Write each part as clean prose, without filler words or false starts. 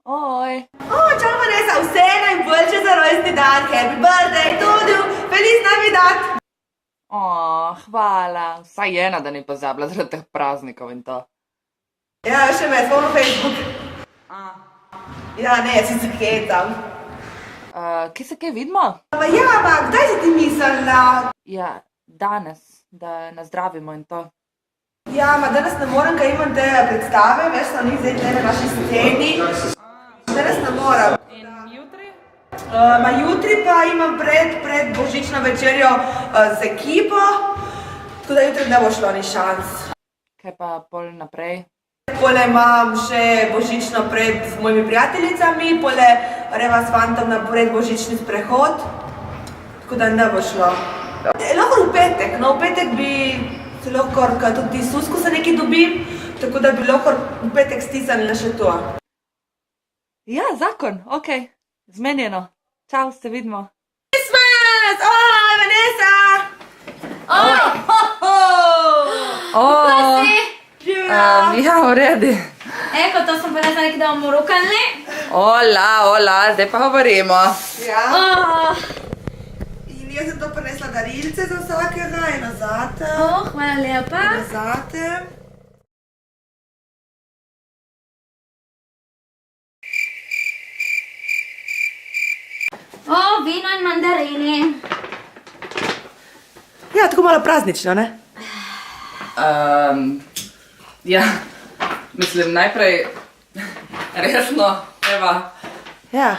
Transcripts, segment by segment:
Oj. Čau, Vanessa, vseeno in boljše za rojstni dan, happy birthday, tudi, feliz Navidad. Hvala. Vsaj ena, da ni pozabila zaradi teh praznikov in to. Ja, še me, spomnim Facebook. Ja, ne, jaz se hetam. Kje se kaj vidimo? Kdaj si ti mislila? Ja, danes, da nazdravimo in to. Danes ne morem, kaj imam te predstave, veš, so njih zdaj na naši sceni. Danes ne morem. In jutri? Jutri pa imam pred božično večerjo z ekipo, tako da jutri ne bo šlo ni šans. Kaj pa pol naprej? Pole imam še božično pred z mojimi prijateljicami, pole reva s fantom na predbožični sprehod, tako da ne bo šlo. Lahko v petek, no v petek bi se lahko, tudi Susko se nekaj dobim, tako da bi lahko v petek stisnili še to. Ja, zakon, okej. Zmenjeno. Čau, se vidimo. Christmas! Vanessa! Kako si? Ja, v redu. Eko, to sem prinesla nekaj, da bomo rukali. Hola, zdaj pa govorimo. Ja. In jaz sem to prinesla darilce za vsakega, eno zate. Hvala lepa. Eno zate. Vino in mandarini. Ja, tako malo praznično, ne? Ja, mislim, najprej resno, Eva. Ja.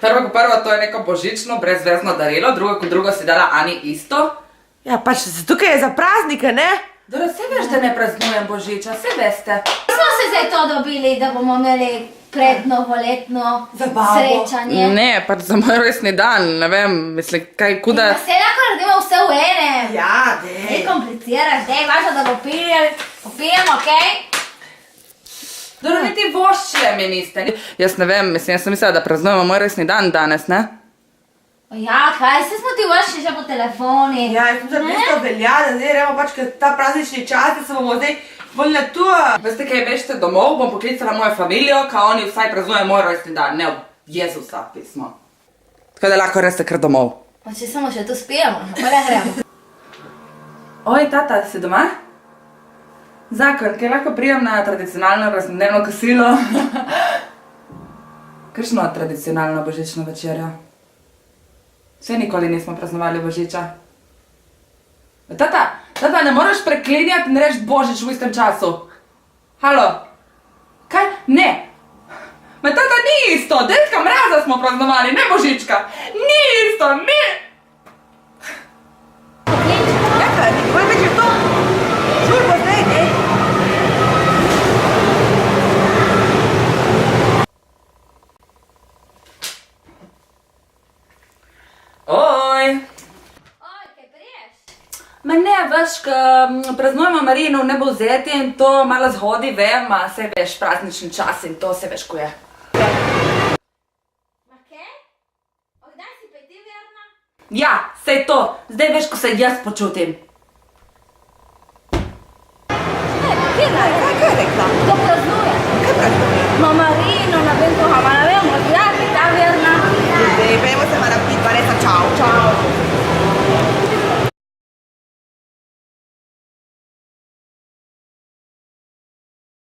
Prvo kot prvo, to je neko božično, brezvezno darilo, drugo kot drugo si dala Ani isto. Ja, pač tukaj je za praznike, ne? Dobro, vse veš, da ne praznujem božiča, vse veste. Smo se zdaj to dobili, da bomo imeli prednovoletno Zabavo. srečanje. Ne, pač za moj rojstni dan, ne vem, mislim, kaj kuda... Se lahko naredimo vse v enem. Ja, Ne dej. kompliciraš, dej, važno, da popijemo, okej? Dobro, niti voščile mi niste. Jaz ne vem, mislim, jaz sem mislila, da praznujemo moj rojstni dan danes, ne? Ja, kaj, se smo ti vršili že po telefoni. Ja, jaz sem isto velja, da zdaj gremo pač, ker ta praznični čas, da se bomo zdaj bolj na to. Veste, kaj bežite domov, bom poklicala mojo familijo, kao oni vsaj praznuje moj rojstni dan, ne od Jezusa pismo. Tako da lahko res kar domov. Pa če samo še to spijemo, pa le gremo. Oj, tata, si doma? Zakon, kaj lahko prijem na tradicionalno rojstnodnevno kosilo? Kakšno tradicionalno božično večerjo? Vse nikoli nismo praznovali božiča. Tata, ne moreš preklinjati in reči božič v istem času. Halo? Kaj? Ne. Ma tata, ni isto, Dedka Mraza smo praznovali, ne božička. Ni isto, ni. Ja, kaj, bolj več je to. Čuj bo zdaj, ne? Oj. Oj, kaj priješ? Ma ne, veš, praznujemo Marijino nebovzetje in to malo zhodi, vem, a se veš, praznični čas in to se veš, ko je. Ma kaj? Kdaj si pa ti verna? Ja, sej to, zdaj veš, ko se jaz počutim. Kaj je rekla? To praznuje. Kaj praznuje? Ma Marino, ne vem koga, ma ne vem, ja, kaj ta verna. Zdaj, gremo se malo piti, Vanessa, čau. Čau.